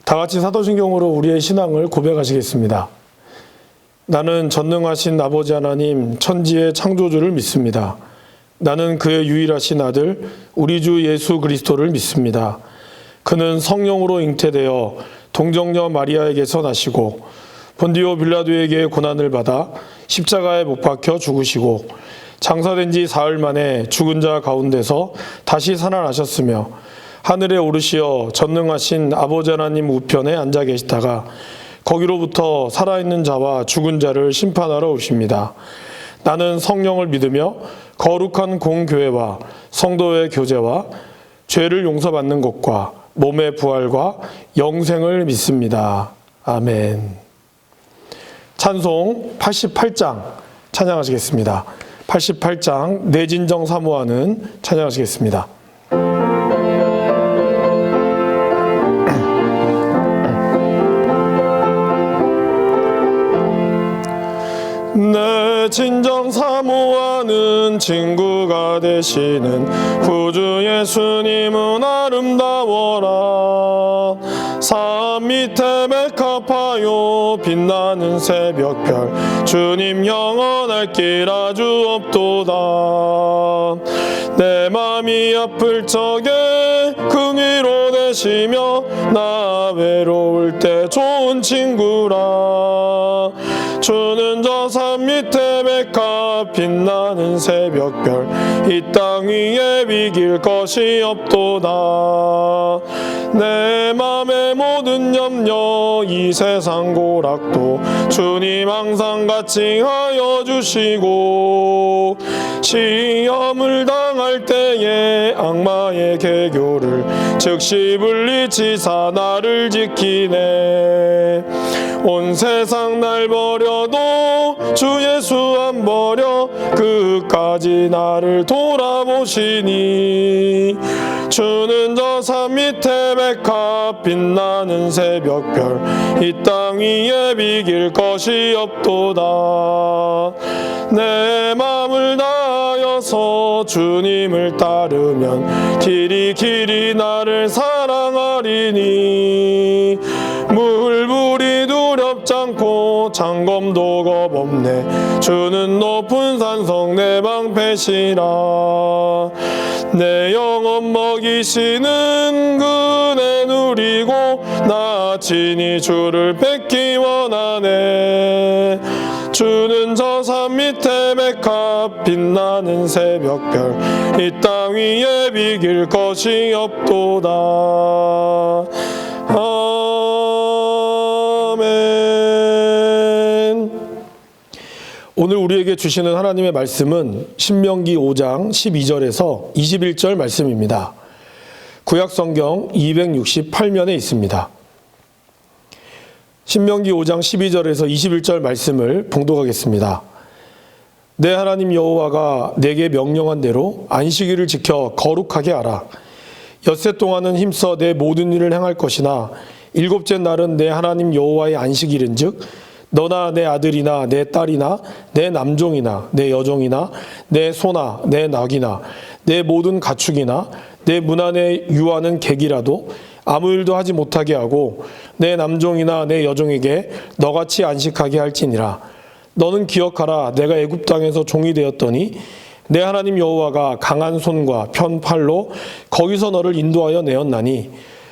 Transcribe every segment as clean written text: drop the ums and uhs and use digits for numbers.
다 같이 사도신경으로 우리의 신앙을 고백하시겠습니다. 나는 전능하신 아버지 하나님 천지의 창조주를 믿습니다. 나는 그의 유일하신 아들 우리 주 예수 그리스도를 믿습니다. 그는 성령으로 잉태되어 동정녀 마리아에게서 나시고 본디오 빌라도에게 고난을 받아 십자가에 못 박혀 죽으시고 장사된 지 사흘 만에 죽은 자 가운데서 다시 살아나셨으며 하늘에 오르시어 전능하신 아버지 하나님 우편에 앉아 계시다가 거기로부터 살아있는 자와 죽은 자를 심판하러 오십니다. 나는 성령을 믿으며 거룩한 공교회와 성도의 교제와 죄를 용서받는 것과 몸의 부활과 영생을 믿습니다. 아멘. 찬송 88장 찬양하시겠습니다. 88장 내 진정 사모하는 찬양하시겠습니다. 내 진정 사모하는 친구가 되시는 구주 예수님은 아름다워라. 산 밑에 백합하여 빛나는 새벽별 주님 영원할 길 아주 없도다. 내 맘이 아플 적에 긍휼로 되시며 나 외로울 때 좋은 친구라. 주는 저 산 밑에 백합 빛나는 새벽별 이 땅 위에 비길 것이 없도다. 내 맘의 모든 염려 이 세상 고락도 주님 항상 같이 하여 주시고 시험을 당할 때에 악마의 계교를 즉시 물리치사 나를 지키네. 온 세상 날 버려도 주 예수 안 버려 끝까지 나를 돌아보시니 주는 저 산 밑에 백합 빛나는 새벽별 이 땅 위에 비길 것이 없도다. 내 맘을 다하여서 주님을 따르면 길이 나를 사랑하리니 물불이 두렵지 않고 창검도 겁없네. 주는 높은 산성 내 방패시라. 내 영혼 먹이시는 그네 누리고 나 친히 주를 뵙기 원하네. 주는 저 산 밑에 백합 빛나는 새벽별 이 땅 위에 비길 것이 없도다. 아멘. 오늘 우리에게 주시는 하나님의 말씀은 신명기 5장 12절에서 21절 말씀입니다. 구약성경 268면에 있습니다. 신명기 5장 12절에서 21절 말씀을 봉독하겠습니다. 내 하나님 여호와가 내게 명령한 대로 안식일을 지켜 거룩하게 하라. 엿새 동안은 힘써 내 모든 일을 행할 것이나 일곱째 날은 내 하나님 여호와의 안식일인즉 너나 내 아들이나 내 딸이나 내 남종이나 내 여종이나 내 소나 내 낙이나 내 모든 가축이나 내 문 안에 유하는 객이라도 아무 일도 하지 못하게 하고 내 남종이나 내 여종에게 너같이 안식하게 할지니라. 너는 기억하라. 내가 애굽 땅에서 종이 되었더니 내 하나님 여호와가 강한 손과 편 팔로 거기서 너를 인도하여 내었나니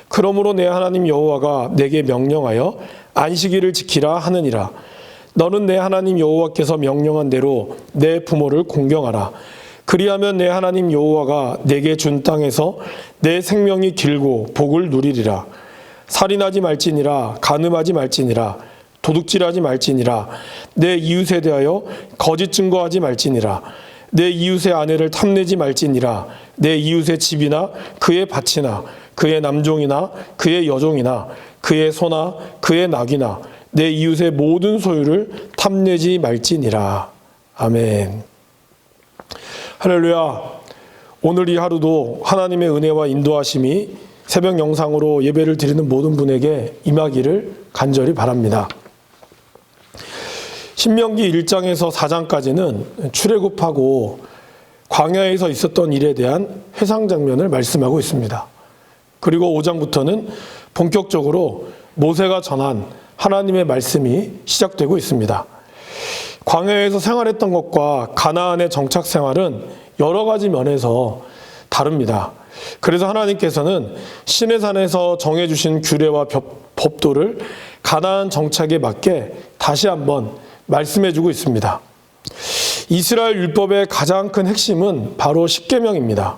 그러므로 내 하나님 여호와가 내게 명령하여 안식일을 지키라 하느니라. 너는 내 하나님 여호와께서 명령한 대로 내 부모를 공경하라. 그리하면 내 하나님 여호와가 내게 준 땅에서 내 생명이 길고 복을 누리리라. 살인하지 말지니라. 간음하지 말지니라. 도둑질하지 말지니라. 내 이웃에 대하여 거짓 증거하지 말지니라. 내 이웃의 아내를 탐내지 말지니라. 내 이웃의 집이나 그의 밭이나 그의 남종이나 그의 여종이나 그의 소나 그의 낙이나 내 이웃의 모든 소유를 탐내지 말지니라. 아멘. 할렐루야. 오늘 이 하루도 하나님의 은혜와 인도하심이 새벽 영상으로 예배를 드리는 모든 분에게 임하기를 간절히 바랍니다. 신명기 1장에서 4장까지는 출애굽하고 광야에서 있었던 일에 대한 회상 장면을 말씀하고 있습니다. 그리고 5장부터는 본격적으로 모세가 전한 하나님의 말씀이 시작되고 있습니다. 광야에서 생활했던 것과 가나안의 정착 생활은 여러 가지 면에서 다릅니다. 그래서 하나님께서는 시내산에서 정해주신 규례와 법도를 가나안 정착에 맞게 다시 한번 말씀해주고 있습니다. 이스라엘 율법의 가장 큰 핵심은 바로 십계명입니다.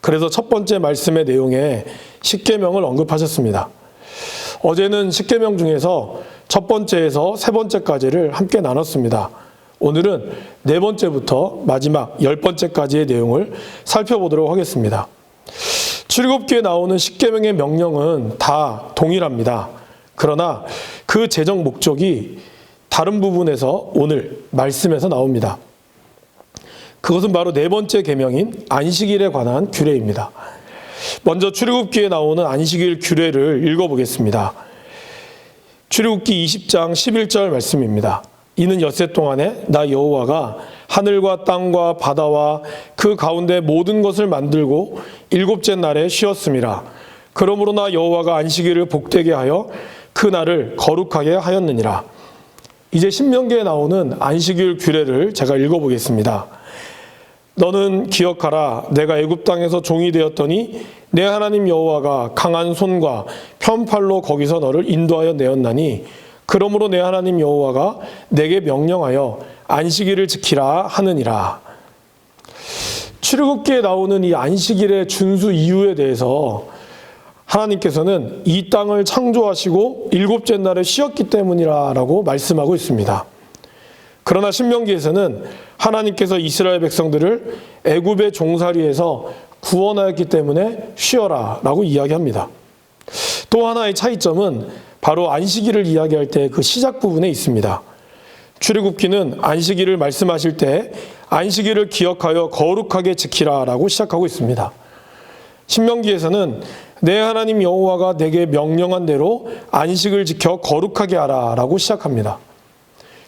그래서 첫 번째 말씀의 내용에 십계명을 언급하셨습니다. 어제는 십계명 중에서 첫 번째에서 세 번째까지를 함께 나눴습니다. 오늘은 네 번째부터 마지막 10번째까지의 내용을 살펴보도록 하겠습니다. 출애굽기에 나오는 십계명의 명령은 다 동일합니다. 그러나 그 제정 목적이 다른 부분에서 오늘 말씀에서 나옵니다. 그것은 바로 네 번째 계명인 안식일에 관한 규례입니다. 먼저 출애굽기에 나오는 안식일 규례를 읽어보겠습니다. 출애굽기 20장 11절 말씀입니다. 이는 엿새 동안에 나 여호와가 하늘과 땅과 바다와 그 가운데 모든 것을 만들고 일곱째 날에 쉬었음이라. 그러므로 나 여호와가 안식일을 복되게 하여 그 날을 거룩하게 하였느니라. 이제 신명기에 나오는 안식일 규례를 제가 읽어보겠습니다. 너는 기억하라. 내가 애굽 땅에서 종이 되었더니 내 하나님 여호와가 강한 손과 편팔로 거기서 너를 인도하여 내었나니 그러므로 내 하나님 여호와가 내게 명령하여 안식일을 지키라 하느니라. 출애굽기에 나오는 이 안식일의 준수 이유에 대해서 하나님께서는 이 땅을 창조하시고 일곱째 날에 쉬었기 때문이라고 말씀하고 있습니다. 그러나 신명기에서는 하나님께서 이스라엘 백성들을 애굽의 종살이에서 구원하였기 때문에 쉬어라 라고 이야기합니다. 또 하나의 차이점은 바로 안식일을 이야기할 때 그 시작 부분에 있습니다. 출애굽기는 안식일을 말씀하실 때 안식일을 기억하여 거룩하게 지키라 라고 시작하고 있습니다. 신명기에서는 내 하나님 여호와가 내게 명령한 대로 안식을 지켜 거룩하게 하라 라고 시작합니다.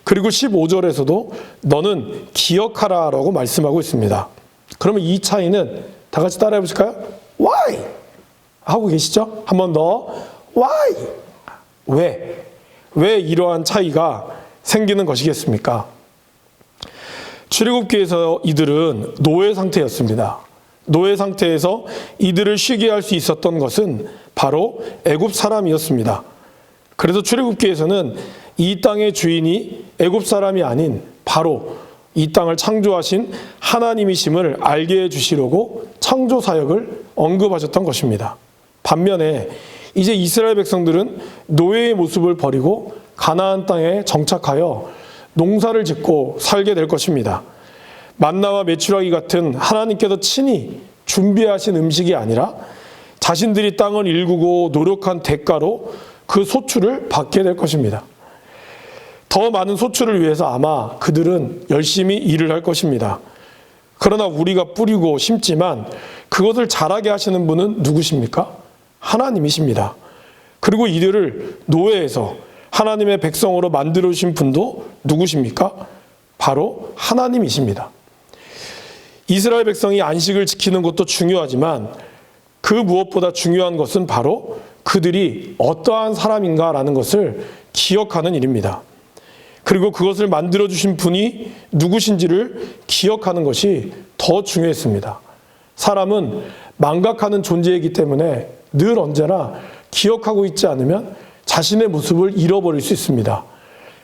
그리고 15절에서도 너는 기억하라 라고 말씀하고 있습니다. 그러면 이 차이는 다 같이 따라해 보실까요? Why? 하고 계시죠? 한 번 더. Why? 왜 이러한 차이가 생기는 것이겠습니까? 출애굽기에서 이들은 노예 상태였습니다. 노예 상태에서 이들을 쉬게 할 수 있었던 것은 바로 애굽 사람이었습니다. 그래서 출애굽기에서는 이 땅의 주인이 애굽 사람이 아닌 바로 이 땅을 창조하신 하나님이심을 알게 해주시려고 창조 사역을 언급하셨던 것입니다. 반면에 이제 이스라엘 백성들은 노예의 모습을 버리고 가나안 땅에 정착하여 농사를 짓고 살게 될 것입니다. 만나와 메추라기 같은 하나님께서 친히 준비하신 음식이 아니라 자신들이 땅을 일구고 노력한 대가로 그 소출을 받게 될 것입니다. 더 많은 소출을 위해서 아마 그들은 열심히 일을 할 것입니다. 그러나 우리가 뿌리고 심지만 그것을 자라게 하시는 분은 누구십니까? 하나님이십니다. 그리고 이들을 노예에서 하나님의 백성으로 만들어주신 분도 누구십니까? 바로 하나님이십니다. 이스라엘 백성이 안식을 지키는 것도 중요하지만 그 무엇보다 중요한 것은 바로 그들이 어떠한 사람인가라는 것을 기억하는 일입니다. 그리고 그것을 만들어주신 분이 누구신지를 기억하는 것이 더 중요했습니다. 사람은 망각하는 존재이기 때문에 늘 언제나 기억하고 있지 않으면 자신의 모습을 잃어버릴 수 있습니다.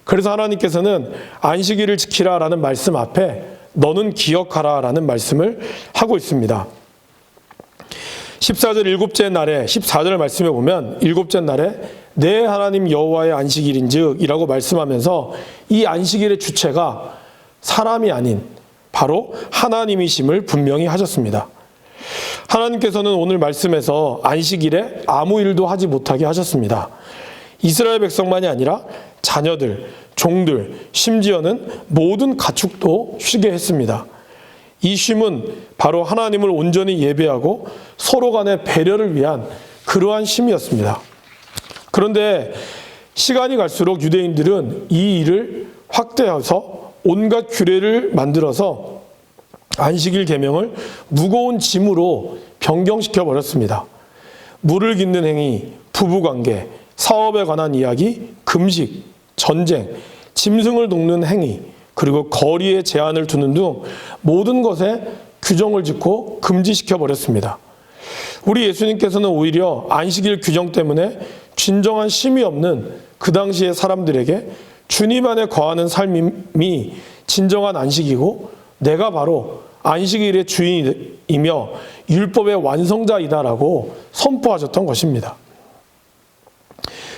그래서 하나님께서는 안식일을 지키라라는 말씀 앞에 너는 기억하라라는 말씀을 하고 있습니다. 14절 일곱째 날에 14절 말씀에 보면 일곱째 날에 내 하나님 여호와의 안식일인즉 이라고 말씀하면서 이 안식일의 주체가 사람이 아닌 바로 하나님이심을 분명히 하셨습니다. 하나님께서는 오늘 말씀에서 안식일에 아무 일도 하지 못하게 하셨습니다. 이스라엘 백성만이 아니라 자녀들, 종들, 심지어는 모든 가축도 쉬게 했습니다. 이 쉼은 바로 하나님을 온전히 예배하고 서로 간의 배려를 위한 그러한 쉼이었습니다. 그런데 시간이 갈수록 유대인들은 이 일을 확대해서 온갖 규례를 만들어서 안식일 계명을 무거운 짐으로 변경시켜 버렸습니다. 물을 깃는 행위, 부부관계, 사업에 관한 이야기, 금식, 전쟁, 짐승을 돕는 행위, 그리고 거리에 제한을 두는 등 모든 것에 규정을 짓고 금지시켜 버렸습니다. 우리 예수님께서는 오히려 안식일 규정 때문에 진정한 쉼이 없는 그 당시의 사람들에게 주님 안에 거하는 삶이 진정한 안식이고 내가 바로 안식일의 주인이며 율법의 완성자이다라고 선포하셨던 것입니다.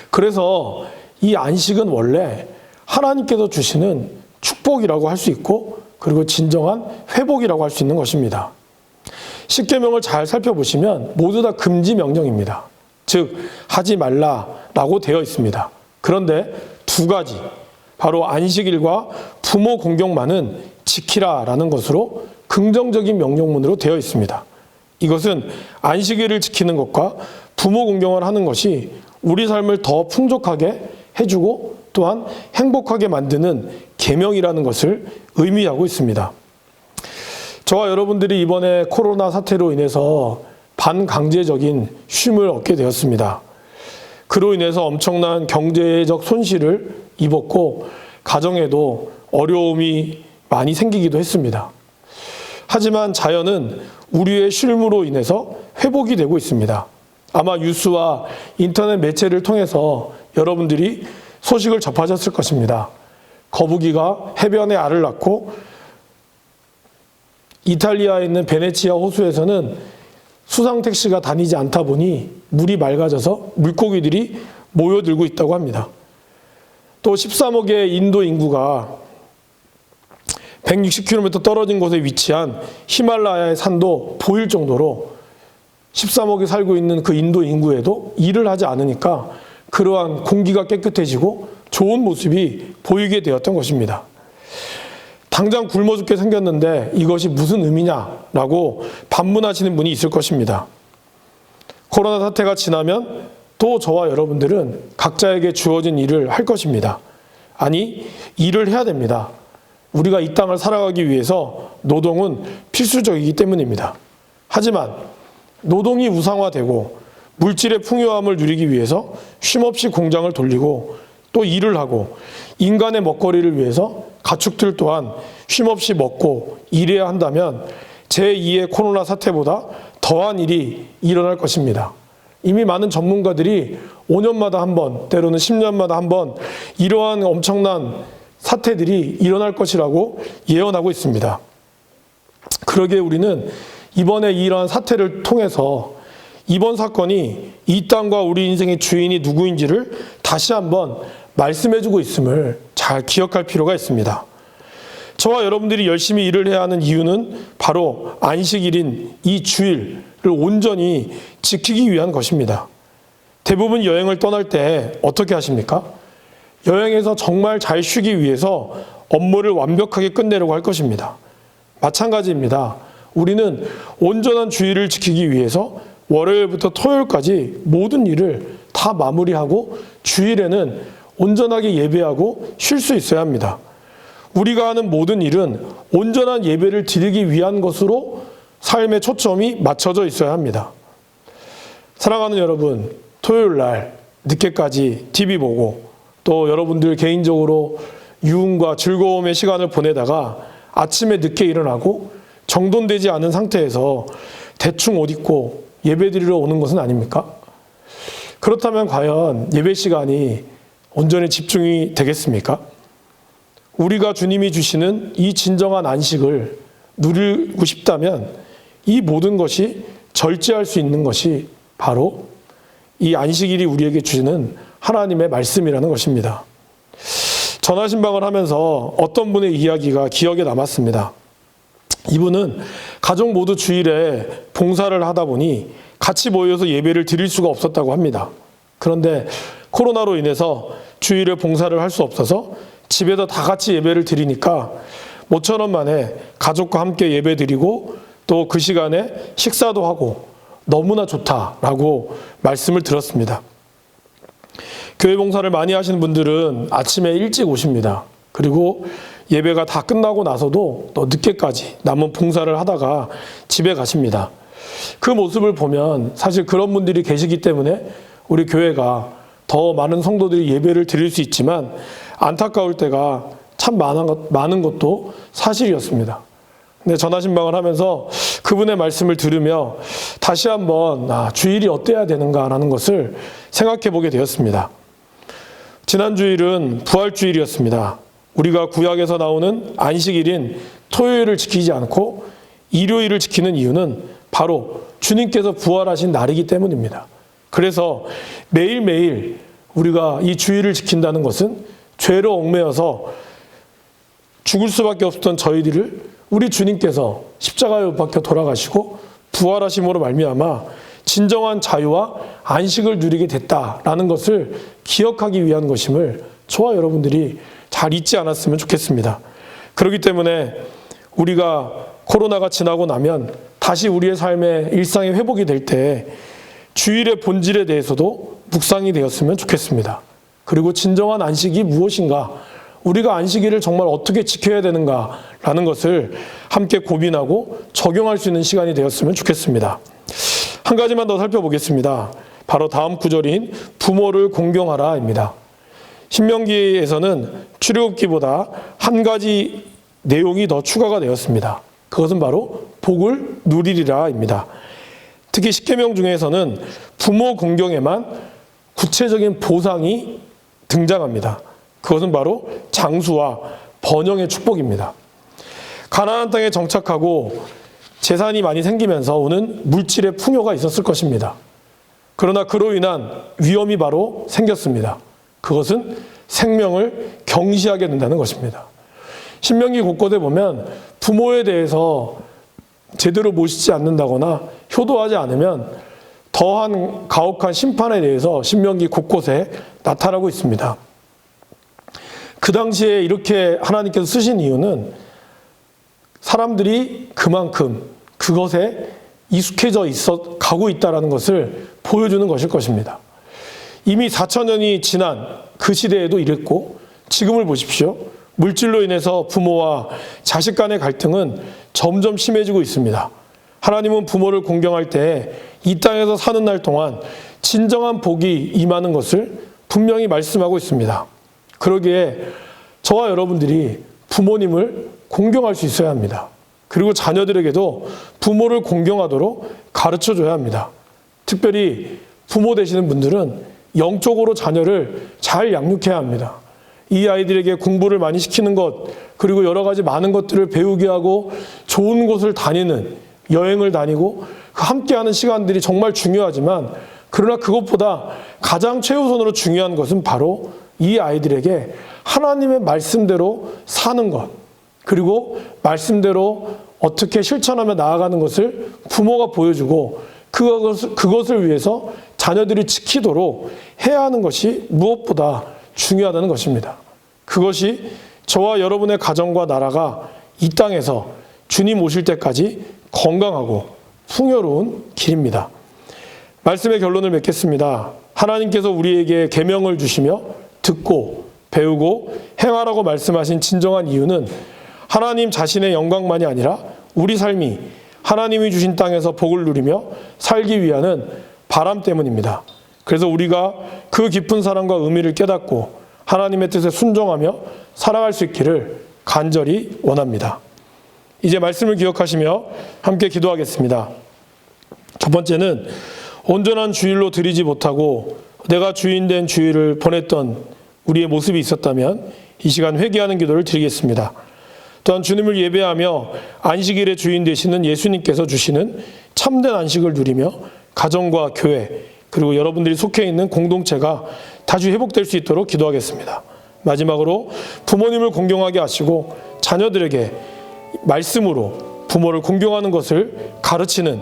그래서 이 안식은 원래 하나님께서 주시는 축복이라고 할 수 있고 그리고 진정한 회복이라고 할 수 있는 것입니다. 십계명을 잘 살펴보시면 모두 다 금지 명령입니다. 즉 하지 말라라고 되어 있습니다. 그런데 두 가지, 바로 안식일과 부모 공경만은 지키라라는 것으로 긍정적인 명령문으로 되어 있습니다. 이것은 안식일을 지키는 것과 부모 공경을 하는 것이 우리 삶을 더 풍족하게 해주고 또한 행복하게 만드는 계명이라는 것을 의미하고 있습니다. 저와 여러분들이 이번에 코로나 사태로 인해서 반강제적인 쉼을 얻게 되었습니다. 그로 인해서 엄청난 경제적 손실을 입었고 가정에도 어려움이 많이 생기기도 했습니다. 하지만 자연은 우리의 쉼으로 인해서 회복이 되고 있습니다. 아마 뉴스와 인터넷 매체를 통해서 여러분들이 소식을 접하셨을 것입니다. 거북이가 해변에 알을 낳고 이탈리아에 있는 베네치아 호수에서는 수상 택시가 다니지 않다 보니 물이 맑아져서 물고기들이 모여들고 있다고 합니다. 또 13억의 인도 인구가 160km 떨어진 곳에 위치한 히말라야의 산도 보일 정도로 13억이 살고 있는 그 인도 인구에도 일을 하지 않으니까 그러한 공기가 깨끗해지고 좋은 모습이 보이게 되었던 것입니다. 당장 굶어 죽게 생겼는데 이것이 무슨 의미냐라고 반문하시는 분이 있을 것입니다. 코로나 사태가 지나면 또 저와 여러분들은 각자에게 주어진 일을 할 것입니다. 아니, 일을 해야 됩니다. 우리가 이 땅을 살아가기 위해서 노동은 필수적이기 때문입니다. 하지만 노동이 우상화되고 물질의 풍요함을 누리기 위해서 쉼없이 공장을 돌리고 또 일을 하고 인간의 먹거리를 위해서 가축들 또한 쉼없이 먹고 일해야 한다면 제2의 코로나 사태보다 더한 일이 일어날 것입니다. 이미 많은 전문가들이 5년마다 한 번, 때로는 10년마다 한 번 이러한 엄청난 사태들이 일어날 것이라고 예언하고 있습니다. 그러기에 우리는 이번에 이러한 사태를 통해서 이번 사건이 이 땅과 우리 인생의 주인이 누구인지를 다시 한번 말씀해주고 있음을 잘 기억할 필요가 있습니다. 저와 여러분들이 열심히 일을 해야 하는 이유는 바로 안식일인 이 주일을 온전히 지키기 위한 것입니다. 대부분 여행을 떠날 때 어떻게 하십니까? 여행에서 정말 잘 쉬기 위해서 업무를 완벽하게 끝내려고 할 것입니다. 마찬가지입니다. 우리는 온전한 주일을 지키기 위해서 월요일부터 토요일까지 모든 일을 다 마무리하고 주일에는 온전하게 예배하고 쉴 수 있어야 합니다. 우리가 하는 모든 일은 온전한 예배를 드리기 위한 것으로 삶의 초점이 맞춰져 있어야 합니다. 사랑하는 여러분, 토요일 날 늦게까지 TV 보고 또 여러분들 개인적으로 유흥과 즐거움의 시간을 보내다가 아침에 늦게 일어나고 정돈되지 않은 상태에서 대충 옷 입고 예배 드리러 오는 것은 아닙니까? 그렇다면 과연 예배 시간이 온전히 집중이 되겠습니까? 우리가 주님이 주시는 이 진정한 안식을 누리고 싶다면 이 모든 것이 절제할 수 있는 것이 바로 이 안식일이 우리에게 주시는 하나님의 말씀이라는 것입니다. 전화신방을 하면서 어떤 분의 이야기가 기억에 남았습니다. 이분은 가족 모두 주일에 봉사를 하다 보니 같이 모여서 예배를 드릴 수가 없었다고 합니다. 그런데 코로나로 인해서 주일에 봉사를 할 수 없어서 집에서 다 같이 예배를 드리니까 모처럼 만에 가족과 함께 예배 드리고 또 그 시간에 식사도 하고 너무나 좋다라고 말씀을 들었습니다. 교회 봉사를 많이 하시는 분들은 아침에 일찍 오십니다. 그리고 예배가 다 끝나고 나서도 또 늦게까지 남은 봉사를 하다가 집에 가십니다. 그 모습을 보면 사실 그런 분들이 계시기 때문에 우리 교회가 더 많은 성도들이 예배를 드릴 수 있지만 안타까울 때가 참 많은 것도 사실이었습니다. 근데 전하신방을 하면서 그분의 말씀을 들으며 다시 한번 주일이 어때야 되는가라는 것을 생각해 보게 되었습니다. 지난 주일은 부활주일이었습니다. 우리가 구약에서 나오는 안식일인 토요일을 지키지 않고 일요일을 지키는 이유는 바로 주님께서 부활하신 날이기 때문입니다. 그래서 매일매일 우리가 이 주일을 지킨다는 것은 죄로 얽매여서 죽을 수밖에 없었던 저희들을 우리 주님께서 십자가에 못 박혀 돌아가시고 부활하심으로 말미암아 진정한 자유와 안식을 누리게 됐다라는 것을 기억하기 위한 것임을 저와 여러분들이 잘 잊지 않았으면 좋겠습니다. 그렇기 때문에 우리가 코로나가 지나고 나면 다시 우리의 삶의 일상의 회복이 될 때 주일의 본질에 대해서도 묵상이 되었으면 좋겠습니다. 그리고 진정한 안식이 무엇인가, 우리가 안식일을 정말 어떻게 지켜야 되는가라는 것을 함께 고민하고 적용할 수 있는 시간이 되었으면 좋겠습니다. 한 가지만 더 살펴보겠습니다. 바로 다음 구절인 부모를 공경하라입니다. 신명기에서는 출애굽기보다 한 가지 내용이 더 추가가 되었습니다. 그것은 바로 복을 누리리라입니다. 특히 십계명 중에서는 부모 공경에만 구체적인 보상이 등장합니다. 그것은 바로 장수와 번영의 축복입니다. 가나안 땅에 정착하고 재산이 많이 생기면서 오는 물질의 풍요가 있었을 것입니다. 그러나 그로 인한 위험이 바로 생겼습니다. 그것은 생명을 경시하게 된다는 것입니다. 신명기 곳곳에 보면 부모에 대해서 제대로 모시지 않는다거나 효도하지 않으면 더한 가혹한 심판에 대해서 신명기 곳곳에 나타나고 있습니다. 그 당시에 이렇게 하나님께서 쓰신 이유는 사람들이 그만큼 그것에 익숙해져 가고 있다는 것을 보여주는 것일 것입니다. 이미 4,000년이 지난 그 시대에도 이랬고 지금을 보십시오. 물질로 인해서 부모와 자식 간의 갈등은 점점 심해지고 있습니다. 하나님은 부모를 공경할 때 이 땅에서 사는 날 동안 진정한 복이 임하는 것을 분명히 말씀하고 있습니다. 그러기에 저와 여러분들이 부모님을 공경할 수 있어야 합니다. 그리고 자녀들에게도 부모를 공경하도록 가르쳐줘야 합니다. 특별히 부모 되시는 분들은 영적으로 자녀를 잘 양육해야 합니다. 이 아이들에게 공부를 많이 시키는 것, 그리고 여러 가지 많은 것들을 배우게 하고 좋은 곳을 다니는, 여행을 다니고 함께하는 시간들이 정말 중요하지만, 그러나 그것보다 가장 최우선으로 중요한 것은 바로 이 아이들에게 하나님의 말씀대로 사는 것, 그리고 말씀대로 어떻게 실천하며 나아가는 것을 부모가 보여주고 그것을 위해서 자녀들이 지키도록 해야 하는 것이 무엇보다 중요하다는 것입니다. 그것이 저와 여러분의 가정과 나라가 이 땅에서 주님 오실 때까지 건강하고 풍요로운 길입니다. 말씀의 결론을 맺겠습니다. 하나님께서 우리에게 계명을 주시며 듣고 배우고 행하라고 말씀하신 진정한 이유는 하나님 자신의 영광만이 아니라 우리 삶이 하나님이 주신 땅에서 복을 누리며 살기 위하는 바람 때문입니다. 그래서 우리가 그 깊은 사랑과 의미를 깨닫고 하나님의 뜻에 순종하며 살아갈 수 있기를 간절히 원합니다. 이제 말씀을 기억하시며 함께 기도하겠습니다. 첫 번째는 온전한 주일로 드리지 못하고 내가 주인된 주일을 보냈던 우리의 모습이 있었다면 이 시간 회개하는 기도를 드리겠습니다. 또한 주님을 예배하며 안식일의 주인 되시는 예수님께서 주시는 참된 안식을 누리며 가정과 교회, 그리고 여러분들이 속해 있는 공동체가 다시 회복될 수 있도록 기도하겠습니다. 마지막으로 부모님을 공경하게 하시고 자녀들에게 말씀으로 부모를 공경하는 것을 가르치는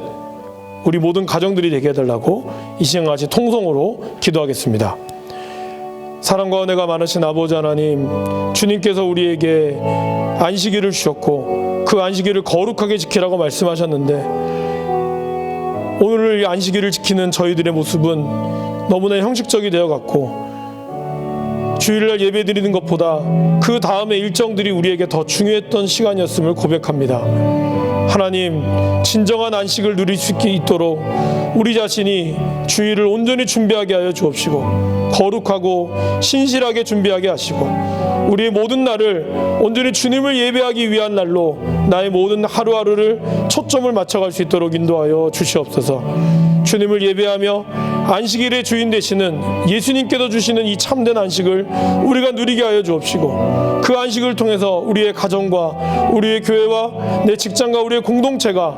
우리 모든 가정들이 되게 해달라고 이 시간 같이 통성으로 기도하겠습니다. 사랑과 은혜가 많으신 아버지 하나님, 주님께서 우리에게 안식일을 주셨고 그 안식일을 거룩하게 지키라고 말씀하셨는데 오늘 이 안식일을 지키는 저희들의 모습은 너무나 형식적이 되어갔고 주일날 예배드리는 것보다 그 다음의 일정들이 우리에게 더 중요했던 시간이었음을 고백합니다. 하나님, 진정한 안식을 누릴 수 있도록 우리 자신이 주일을 온전히 준비하게 하여 주옵시고 거룩하고 신실하게 준비하게 하시고 우리의 모든 날을 온전히 주님을 예배하기 위한 날로 나의 모든 하루하루를 초점을 맞춰갈 수 있도록 인도하여 주시옵소서. 주님을 예배하며 안식일의 주인 되시는 예수님께서 주시는 이 참된 안식을 우리가 누리게 하여 주옵시고 그 안식을 통해서 우리의 가정과 우리의 교회와 내 직장과 우리의 공동체가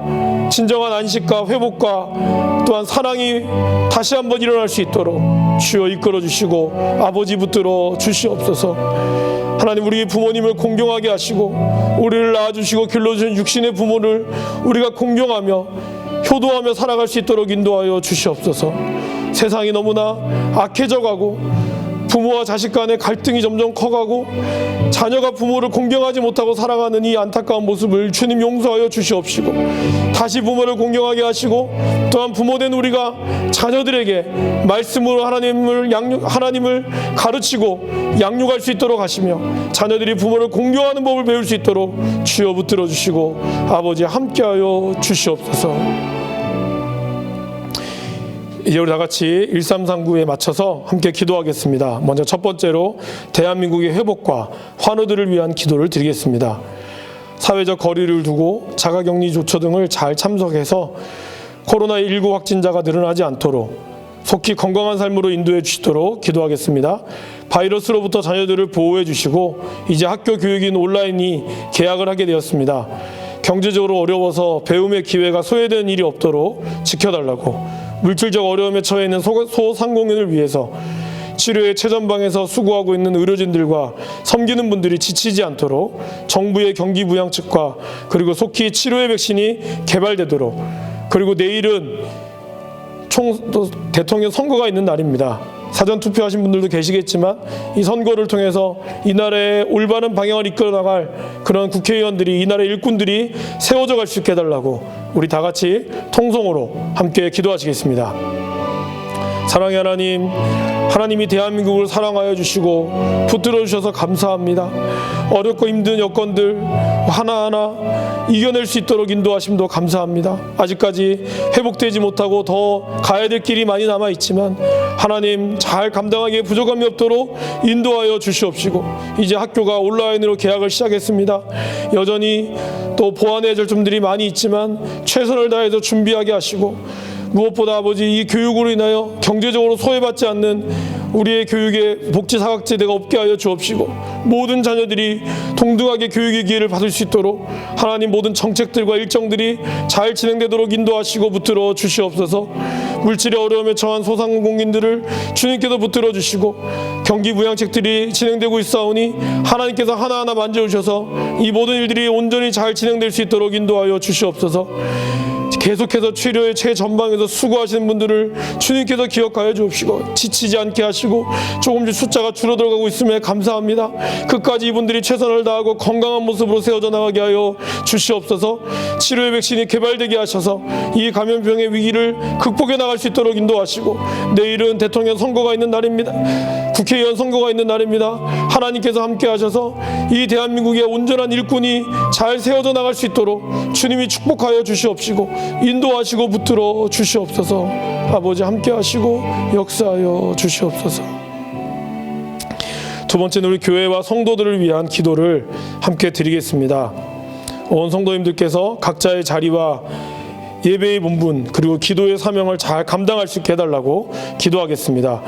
진정한 안식과 회복과 또한 사랑이 다시 한번 일어날 수 있도록 주여 이끌어 주시고 아버지 붙들어 주시옵소서. 하나님, 우리 부모님을 공경하게 하시고 우리를 낳아주시고 길러주신 육신의 부모를 우리가 공경하며 효도하며 살아갈 수 있도록 인도하여 주시옵소서. 세상이 너무나 악해져가고 부모와 자식 간의 갈등이 점점 커가고 자녀가 부모를 공경하지 못하고 살아가는 이 안타까운 모습을 주님 용서하여 주시옵시고 다시 부모를 공경하게 하시고 또한 부모된 우리가 자녀들에게 말씀으로 하나님을 가르치고 양육할 수 있도록 하시며 자녀들이 부모를 공경하는 법을 배울 수 있도록 주여 붙들어 주시고 아버지 함께하여 주시옵소서. 이제 우리 다 같이 1339에 맞춰서 함께 기도하겠습니다. 먼저 첫 번째로 대한민국의 회복과 환우들을 위한 기도를 드리겠습니다. 사회적 거리를 두고 자가격리 조처 등을 잘 참석해서 코로나19 확진자가 늘어나지 않도록 속히 건강한 삶으로 인도해 주시도록 기도하겠습니다. 바이러스로부터 자녀들을 보호해 주시고 이제 학교 교육인 온라인이 개학을 하게 되었습니다. 경제적으로 어려워서 배움의 기회가 소외되는 일이 없도록 지켜달라고, 물질적 어려움에 처해 있는 소상공인을 위해서 치료의 최전방에서 수고하고 있는 의료진들과 섬기는 분들이 지치지 않도록 정부의 경기부양책과 그리고 속히 치료의 백신이 개발되도록, 그리고 내일은 대통령 선거가 있는 날입니다. 사전 투표하신 분들도 계시겠지만 이 선거를 통해서 이 나라의 올바른 방향을 이끌어 나갈 그런 국회의원들이, 이 나라의 일꾼들이 세워져 갈 수 있게 해달라고 우리 다 같이 통성으로 함께 기도하시겠습니다. 사랑의 하나님, 하나님이 대한민국을 사랑하여 주시고 붙들어 주셔서 감사합니다. 어렵고 힘든 여건들 하나하나 이겨낼 수 있도록 인도하심도 감사합니다. 아직까지 회복되지 못하고 더 가야 될 길이 많이 남아 있지만 하나님 잘 감당하기에 부족함이 없도록 인도하여 주시옵시고 이제 학교가 온라인으로 개학을 시작했습니다. 여전히 또 보완해야 될 점들이 많이 있지만 최선을 다해서 준비하게 하시고 무엇보다 아버지 이 교육으로 인하여 경제적으로 소외받지 않는 우리의 교육의 복지 사각지대가 없게 하여 주옵시고 모든 자녀들이 동등하게 교육의 기회를 받을 수 있도록 하나님 모든 정책들과 일정들이 잘 진행되도록 인도하시고 붙들어 주시옵소서. 물질의 어려움에 처한 소상공인들을 주님께서 붙들어 주시고 경기부양책들이 진행되고 있사오니 하나님께서 하나하나 만져주셔서 이 모든 일들이 온전히 잘 진행될 수 있도록 인도하여 주시옵소서. 계속해서 치료의 최전방에서 수고하시는 분들을 주님께서 기억하여 주옵시고 지치지 않게 하시고 조금씩 숫자가 줄어들어가고 있음에 감사합니다. 끝까지 이분들이 최선을 다하고 건강한 모습으로 세워져 나가게 하여 주시옵소서. 치료의 백신이 개발되게 하셔서 이 감염병의 위기를 극복해 나갈 수 있도록 인도하시고 내일은 대통령 선거가 있는 날입니다. 국회의원 선거가 있는 날입니다. 하나님께서 함께 하셔서 이 대한민국의 온전한 일꾼이 잘 세워져 나갈 수 있도록 주님이 축복하여 주시옵시고 인도하시고 붙들어 주시옵소서. 아버지 함께 하시고 역사하여 주시옵소서. 두 번째는 우리 교회와 성도들을 위한 기도를 함께 드리겠습니다. 온 성도님들께서 각자의 자리와 예배의 본분 그리고 기도의 사명을 잘 감당할 수 있게 해달라고 기도하겠습니다.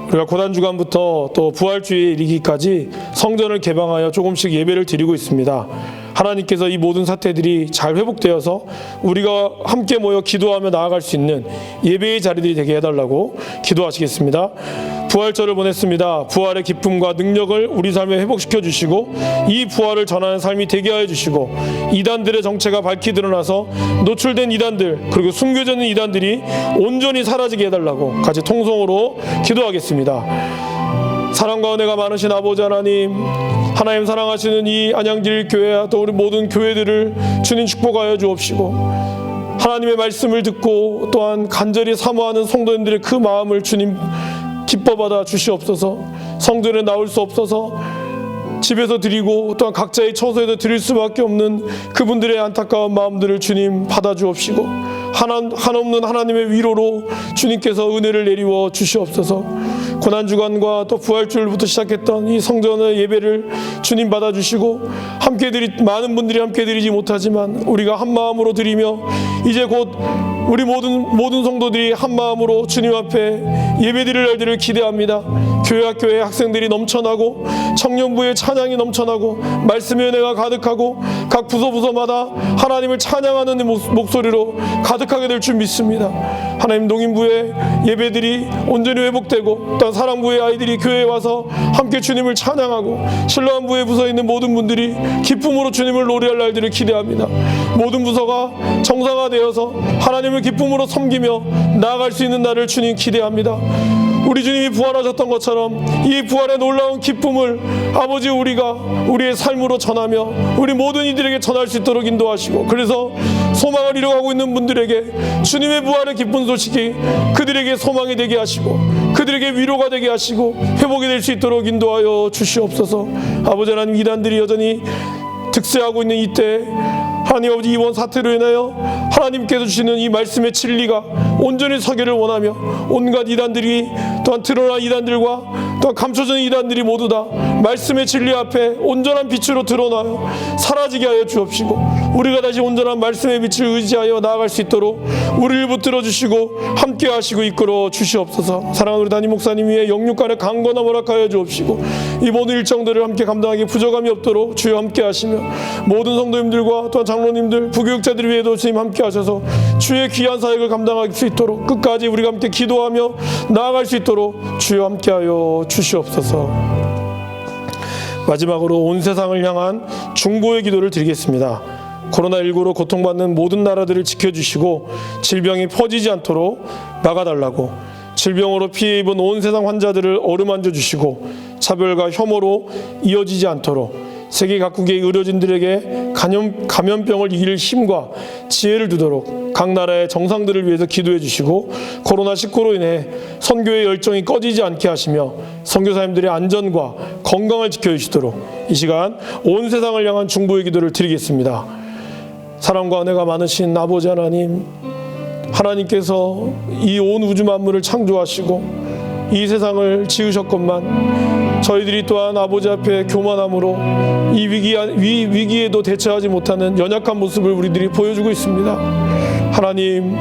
우리가 고단주간부터 또 부활주의에 이르기까지 성전을 개방하여 조금씩 예배를 드리고 있습니다. 하나님께서 이 모든 사태들이 잘 회복되어서 우리가 함께 모여 기도하며 나아갈 수 있는 예배의 자리들이 되게 해달라고 기도하시겠습니다. 부활절을 보냈습니다. 부활의 기쁨과 능력을 우리 삶에 회복시켜 주시고 이 부활을 전하는 삶이 되게 하여 주시고 이단들의 정체가 밝히 드러나서 노출된 이단들 그리고 숨겨져 있는 이단들이 온전히 사라지게 해달라고 같이 통성으로 기도하겠습니다. 사랑과 은혜가 많으신 아버지 하나님, 하나님 사랑하시는 이 안양길 교회와 또 우리 모든 교회들을 주님 축복하여 주옵시고 하나님의 말씀을 듣고 또한 간절히 사모하는 성도님들의 그 마음을 주님 기뻐받아 주시옵소서. 성전에 나올 수 없어서 집에서 드리고 또한 각자의 처소에서 드릴 수밖에 없는 그분들의 안타까운 마음들을 주님 받아 주옵시고 한없는 하나님의 위로로 주님께서 은혜를 내리워 주시옵소서. 고난주간과 또 부활주일부터 시작했던 이 성전의 예배를 주님 받아주시고 많은 분들이 함께 드리지 못하지만 우리가 한 마음으로 드리며 이제 곧 우리 모든 성도들이 한 마음으로 주님 앞에 예배드릴 날들을 기대합니다. 교회 학교에 학생들이 넘쳐나고 청년부의 찬양이 넘쳐나고 말씀의 은혜가 가득하고 각 부서마다 하나님을 찬양하는 목소리로 가득하게 될 줄 믿습니다. 하나님, 농인부의 예배들이 온전히 회복되고 또 사랑부의 아이들이 교회에 와서 함께 주님을 찬양하고 신랑부에 부서에 있는 모든 분들이 기쁨으로 주님을 노래할 날들을 기대합니다. 모든 부서가 정상화되어서 하나님을 기쁨으로 섬기며 나아갈 수 있는 날을 주님 기대합니다. 우리 주님이 부활하셨던 것처럼 이 부활의 놀라운 기쁨을 아버지 우리가 우리의 삶으로 전하며 우리 모든 이들에게 전할 수 있도록 인도하시고, 그래서 소망을 잃어가고 있는 분들에게 주님의 부활의 기쁜 소식이 그들에게 소망이 되게 하시고 그들에게 위로가 되게 하시고 회복이 될 수 있도록 인도하여 주시옵소서. 아버지 하나님, 이단들이 여전히 득세하고 있는 이때 하나님 아버지, 이번 사태로 인하여 하나님께서 주시는 이 말씀의 진리가 온전히 서기를 원하며 온갖 이단들이 또한 드러난 이단들과 또한 감춰진 이단들이 모두 다 말씀의 진리 앞에 온전한 빛으로 드러나요 사라지게 하여 주옵시고, 우리가 다시 온전한 말씀의 빛을 의지하여 나아갈 수 있도록 우리를 붙들어 주시고 함께 하시고 이끌어 주시옵소서. 사랑하는 우리 담임 목사님 위에 영육간의 강건함 허락하여 주옵시고 이 모든 일정들을 함께 감당하기 부족함이 없도록 주여 함께 하시며 모든 성도님들과 또한 장로님들, 부교육자들 위에도 주님 함께 하셔서 주의 귀한 사역을 감당할 수 있도록 끝까지 우리가 함께 기도하며 나아갈 수 있도록 주여 함께하여 주시옵소서. 마지막으로 온 세상을 향한 중보의 기도를 드리겠습니다. 코로나19로 고통받는 모든 나라들을 지켜주시고 질병이 퍼지지 않도록 막아달라고, 질병으로 피해 입은 온 세상 환자들을 어루만져 주시고 차별과 혐오로 이어지지 않도록 세계 각국의 의료진들에게 감염병을 이길 힘과 지혜를 주도록 각 나라의 정상들을 위해서 기도해 주시고, 코로나19로 인해 선교의 열정이 꺼지지 않게 하시며 선교사님들의 안전과 건강을 지켜주시도록 이 시간 온 세상을 향한 중보의 기도를 드리겠습니다. 사랑과 은혜가 많으신 아버지 하나님, 하나님께서 이 온 우주 만물을 창조하시고 이 세상을 지으셨건만 저희들이 또한 아버지 앞에 교만함으로 이 위기에도 대처하지 못하는 연약한 모습을 우리들이 보여주고 있습니다. 하나님,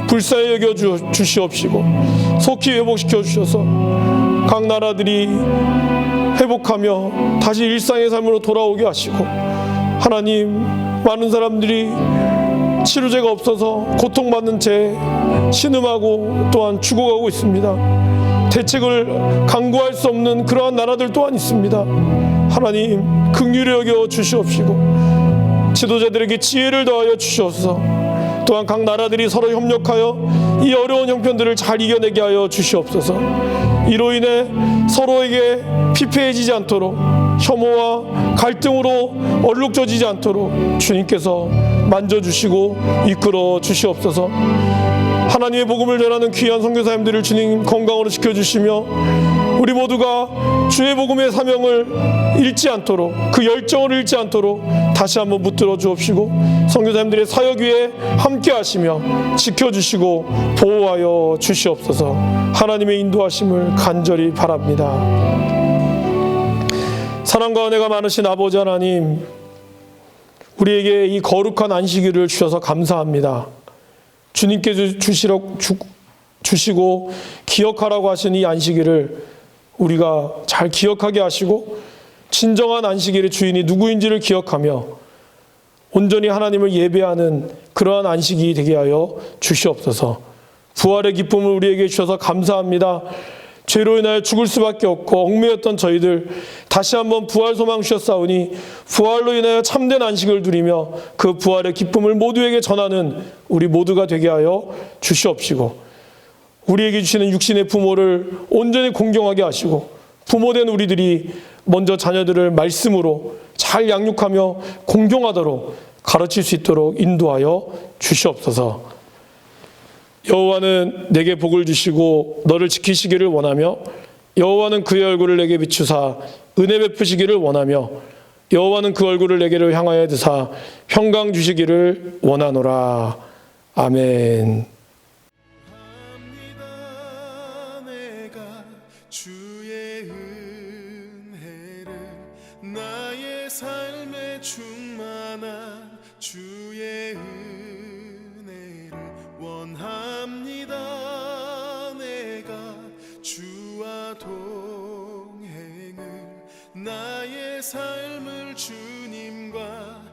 불쌍히 여겨 주시옵시고 속히 회복시켜 주셔서 각 나라들이 회복하며 다시 일상의 삶으로 돌아오게 하시고, 하나님, 많은 사람들이 치료제가 없어서 고통받는 채 신음하고 또한 죽어가고 있습니다. 대책을 강구할 수 없는 그러한 나라들 또한 있습니다. 하나님, 긍휼히 여겨 주시옵시고 지도자들에게 지혜를 더하여 주시옵소서. 또한 각 나라들이 서로 협력하여 이 어려운 형편들을 잘 이겨내게 하여 주시옵소서. 이로 인해 서로에게 피폐해지지 않도록, 혐오와 갈등으로 얼룩져지지 않도록 주님께서 만져주시고 이끌어 주시옵소서. 하나님의 복음을 전하는 귀한 선교사님들을 주님 건강으로 지켜주시며 우리 모두가 주의 복음의 사명을 잃지 않도록, 그 열정을 잃지 않도록 다시 한번 붙들어 주옵시고 선교사님들의 사역 위에 함께 하시며 지켜주시고 보호하여 주시옵소서. 하나님의 인도하심을 간절히 바랍니다. 사랑과 은혜가 많으신 아버지 하나님, 우리에게 이 거룩한 안식일을 주셔서 감사합니다. 주님께서 주시고 기억하라고 하신 이 안식일을 우리가 잘 기억하게 하시고 진정한 안식일의 주인이 누구인지를 기억하며 온전히 하나님을 예배하는 그러한 안식이 되게 하여 주시옵소서. 부활의 기쁨을 우리에게 주셔서 감사합니다. 죄로 인하여 죽을 수밖에 없고 얽매였던 저희들 다시 한번 부활 소망 주셨사오니 부활로 인하여 참된 안식을 누리며 그 부활의 기쁨을 모두에게 전하는 우리 모두가 되게 하여 주시옵시고, 우리에게 주시는 육신의 부모를 온전히 공경하게 하시고 부모된 우리들이 먼저 자녀들을 말씀으로 잘 양육하며 공경하도록 가르칠 수 있도록 인도하여 주시옵소서. 여호와는 내게 복을 주시고 너를 지키시기를 원하며 여호와는 그의 얼굴을 내게 비추사 은혜 베푸시기를 원하며 여호와는 그 얼굴을 내게로 향하여 드사 평강 주시기를 원하노라. 아멘. 내가 주의 은혜를 나의 삶에 충만한 주의 은혜를 원합니다. 내가 주와 동행을 나의 삶을 주님과